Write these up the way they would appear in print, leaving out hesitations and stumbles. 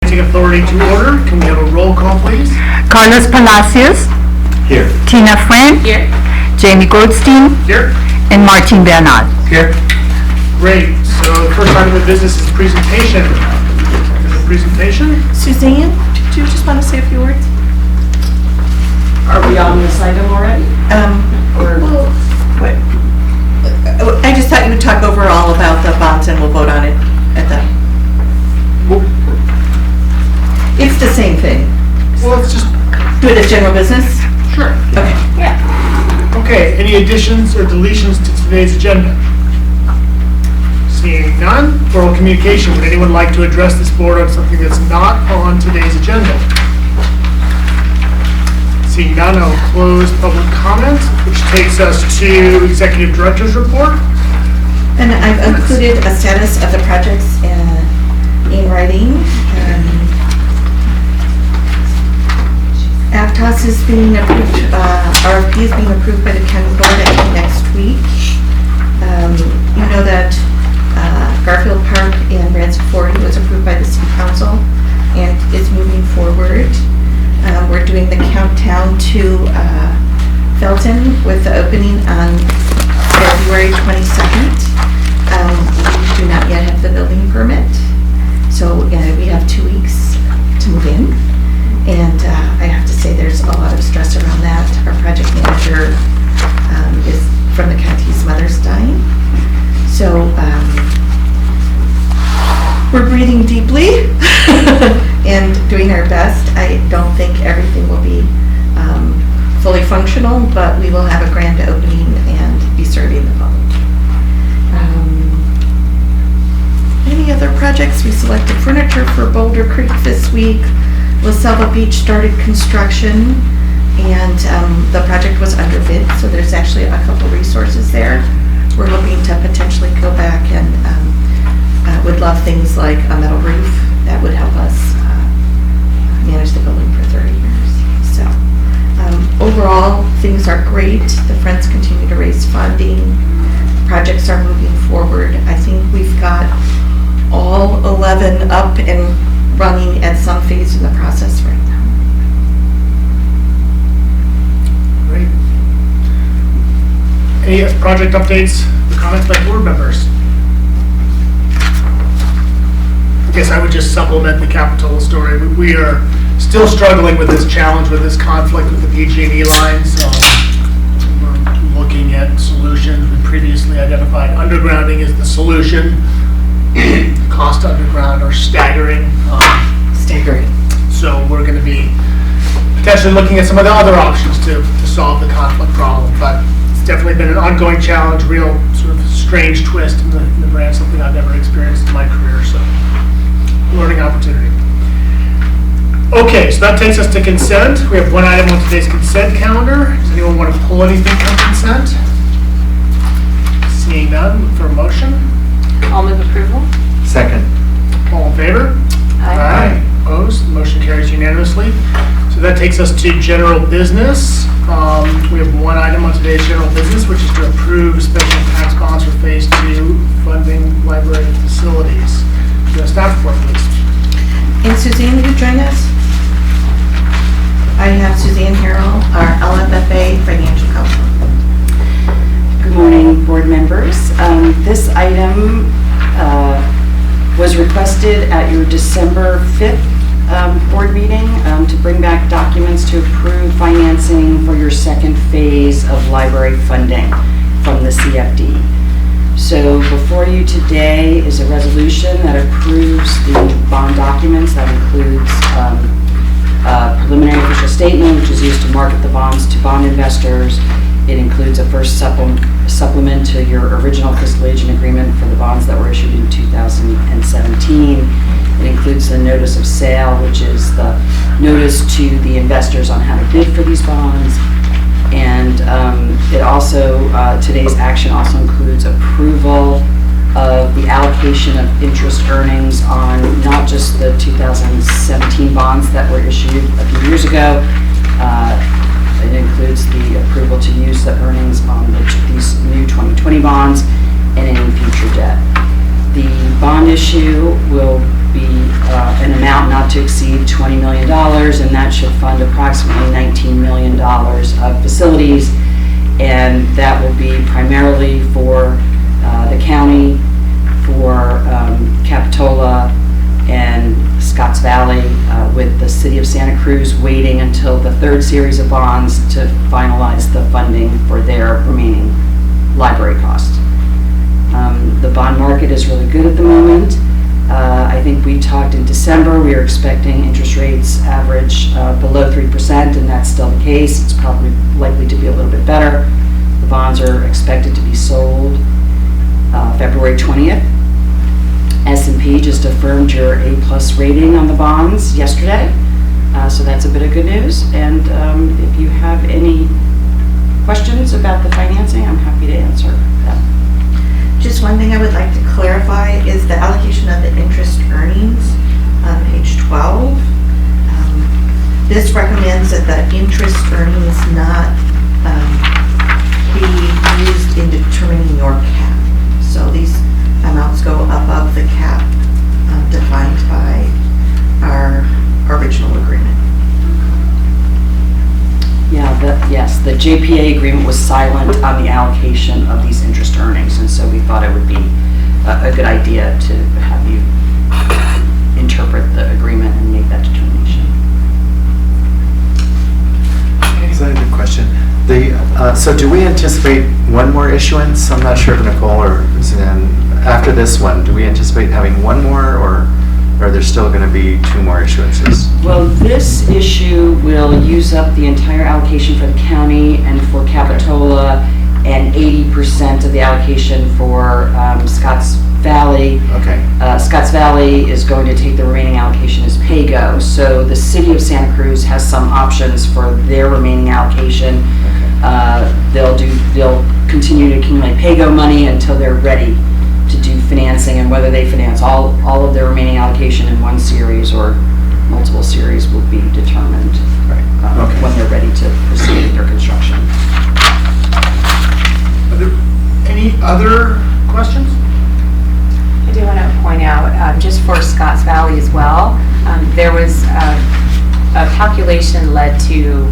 Financing Authority to order. Can we have a roll call, please? Carlos Palacios. Here. Tina Friend. Here. Jamie Goldstein. Here. And Martin Bernard. Here. Great. So the first item of business is presentation. Suzanne, do you just want to say a few words? Are we on this item already? I just thought you would talk overall about the bonds and we'll vote on it at the... It's the same thing. Well, let's just Do it as general business? sure. Okay. Yeah. Okay. Any additions or deletions to today's agenda? Seeing none. Oral communication. Would anyone like to address this board on something that's not on today's agenda? Seeing none, I'll close public comment, which takes us to Executive Director's report. And I've included a status of the projects in writing. APTOS is being approved, RFP is being approved by the county board, I think, next week. You know that Garfield Park and Branson 40 was approved by the city council and is moving forward. We're doing the countdown to Felton with the opening on February 22nd. We do not yet have the building permit, so we have 2 weeks to move in. And I have to say there's a lot of stress around that. Our project manager is from the county, his mother's dying. So we're breathing deeply and doing our best. I don't think everything will be fully functional, but we will have a grand opening and be serving the public. Any other projects? We selected furniture for Boulder Creek this week. La Selva Beach started construction, and the project was under bid, so there's actually a couple resources there. We're hoping to potentially go back and would love things like a metal roof that would help us manage the building for 30 years. So overall, things are great. The Friends continue to raise funding. Projects are moving forward. I think we've got all 11 up and running at some phase in the process right now. Great. Any project updates or comments by board members? I guess I would just supplement the Capitola story. We are still struggling with this challenge, with this conflict with the PG&E lines. We're looking at solutions. We previously identified undergrounding as the solution. Cost to underground are staggering. So we're going to be potentially looking at some of the other options to solve the conflict problem. But it's definitely been an ongoing challenge, real sort of strange twist in the brand, something I've never experienced in my career. So learning opportunity. Okay, so that takes us to consent. We have one item on today's consent calendar. Does anyone want to pull anything from consent? Seeing none, look for a motion. I'll move approval. Second. All in favor? Aye. Opposed? The motion carries unanimously. So that takes us to general business. We have one item on today's general business, which is to approve special tax bonds for Phase 2 funding library facilities. Do a staff report, please. And Suzanne, will you join us? I have Suzanne Harrell, our LFFA financial counsel. Good morning, board members. This item was requested at your December 5th board meeting to bring back documents to approve financing for your second phase of library funding from the CFD. So before you today is a resolution that approves the bond documents. That includes a preliminary official statement, which is used to market the bonds to bond investors. It includes a first supplement to your original fiscal agent agreement for the bonds that were issued in 2017. It includes the notice of sale, which is the notice to the investors on how to bid for these bonds. And it also, today's action also includes approval of the allocation of interest earnings on not just the 2017 bonds that were issued a few years ago. It includes the approval to use the earnings on these new 2020 bonds and any future debt. The bond issue will be an amount not to exceed $20 million, and that should fund approximately $19 million of facilities, and that will be primarily for the county, for Capitola and Scotts Valley, with the city of Santa Cruz waiting until the third series of bonds to finalize the funding for their remaining library costs. The bond market is really good at the moment. I think we talked in December, we are expecting interest rates average below 3%, and that's still the case. It's probably likely to be a little bit better. The bonds are expected to be sold February 20th. S&P just affirmed your A+ rating on the bonds yesterday, so that's a bit of good news. And if you have any questions about the financing, I'm happy to answer them. Just one thing I would like to clarify is the allocation of the interest earnings on page 12. This recommends that the interest earnings not be used in determining your cap. So these amounts go above the cap defined by our original agreement. Yeah, yes, the JPA agreement was silent on the allocation of these interest earnings, and so we thought it would be a good idea to have you interpret the agreement and make that determination. So I have a question. So do we anticipate one more issuance? I'm not sure if Nicole or Suzanne, after this one, do we anticipate having one more, or are there still going to be 2 more issuances? Well, this issue will use up the entire allocation for the county and for Capitola, and 80% of the allocation for Scotts Valley. Okay. Scotts Valley is going to take the remaining allocation as pay-go. So the city of Santa Cruz has some options for their remaining allocation. They'll continue to accumulate pay-go money until they're ready to do financing, and whether they finance all of their remaining allocation in one series or multiple series will be determined when they're ready to proceed with their construction. Are there any other questions? I do want to point out, just for Scotts Valley as well, there was a calculation led to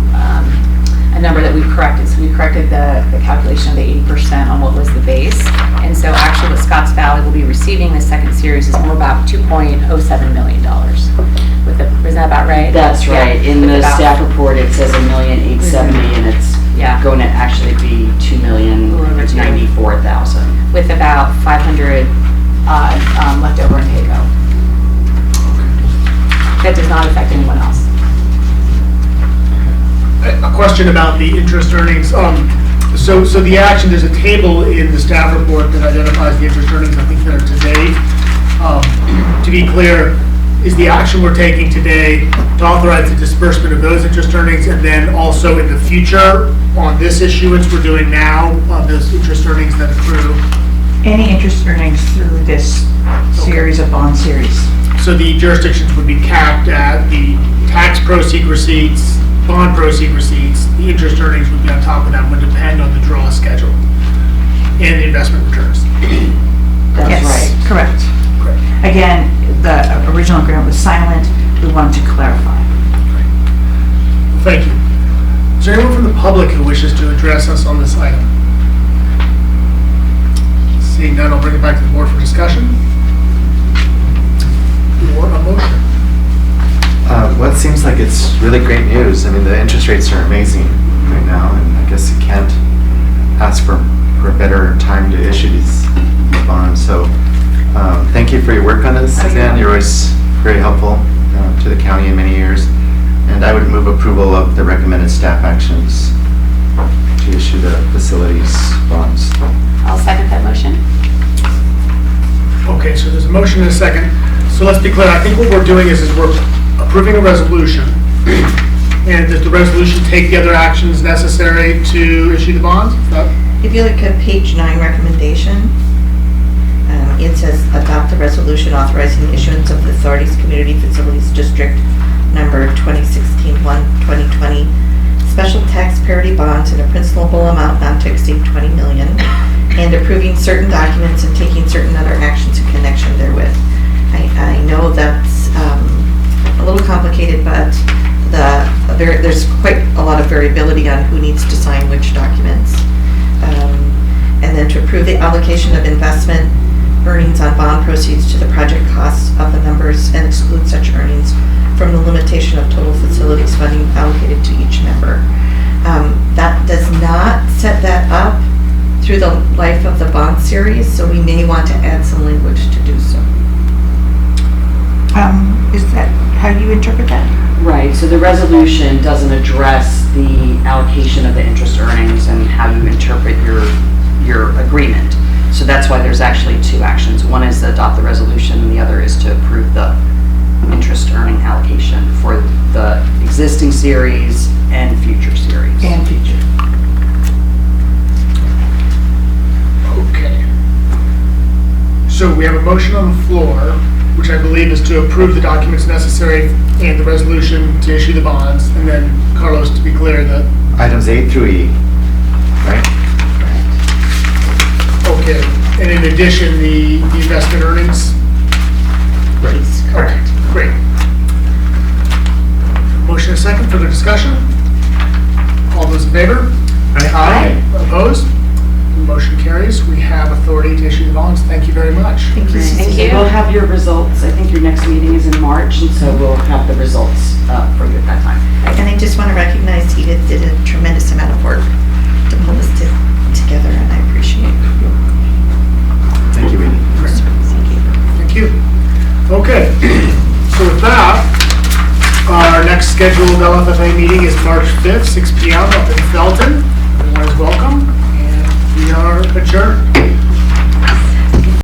a number that we corrected. So we corrected the calculation of the 80% on what was the base. And so actually what Scotts Valley will be receiving the second series is more about $2.07 million. Isn't that about right? That's right. In the staff report, it says $1,870,000, and it's going to actually be $2,094,000. With about 500 left over in pay-go. That does not affect anyone else. A question about the interest earnings. So the action, there's a table in the staff report that identifies the interest earnings, I think, that are today. To be clear, is the action we're taking today to authorize the disbursement of those interest earnings, and then also in the future on this issuance we're doing now on those interest earnings that accrue? Any interest earnings through this series of bond series. So the jurisdictions would be capped at the tax proceed receipts, bond proceed receipts. The interest earnings would be on top of that, would depend on the draw schedule and the investment returns. That's Yes, right. correct. Correct. Again, the original agreement was silent. We wanted to clarify. Well, thank you. Is there anyone from the public who wishes to address us on this item? Seeing none, I'll bring it back to the board for discussion. Or a motion. Well, it seems like it's really great news. I mean, the interest rates are amazing right now, and I guess you can't ask for a better time to issue these bonds. So thank you for your work on this, Suzanne. You're always very helpful to the county in many years. And I would move approval of the recommended staff actions to issue the facilities bonds. I'll second that motion. Okay, so there's a motion and a second. So let's be clear. I think what we're doing is we're approving a resolution. And does the resolution take the other actions necessary to issue the bonds? If you look at page 9 recommendation, it says adopt the resolution authorizing the issuance of the authority's community facilities district number 2016-1-2020 special tax parity bonds in a principal amount not to exceed $20 million, and approving certain documents and taking certain other actions in connection therewith. I know that's little complicated, but there's quite a lot of variability on who needs to sign which documents. And then to approve the allocation of investment earnings on bond proceeds to the project costs of the members and exclude such earnings from the limitation of total facilities funding allocated to each member. That does not set that up through the life of the bond series, so we may want to add some language to do so. Is that how you interpret that? Right, so the resolution doesn't address the allocation of the interest earnings and how you interpret your agreement. So that's why there's actually two actions. One is to adopt the resolution, and the other is to approve the interest earning allocation for the existing series and future series. And future. Okay. So we have a motion on the floor, which I believe is to approve the documents necessary and the resolution to issue the bonds. And then, Carlos, to be clear, that, Items A through E, right? okay. And in addition, the investment earnings? Please, correct. Okay, great. Motion and second, further discussion? All those in favor? Aye. Opposed? Motion carries. We have authority to issue the bonds. Thank you very much. Thank you, Thank Susie. you. We'll have your results, I think your next meeting is in March, and so we'll have the results for you at that time. And I just want to recognize Edith did a tremendous amount of work to pull this together, and I appreciate it. Thank you, Edie. Thank you. Okay, so with that, our next scheduled LFFA meeting is March 5th, 6 p.m. up in Felton. Everyone is welcome, and we are adjourned.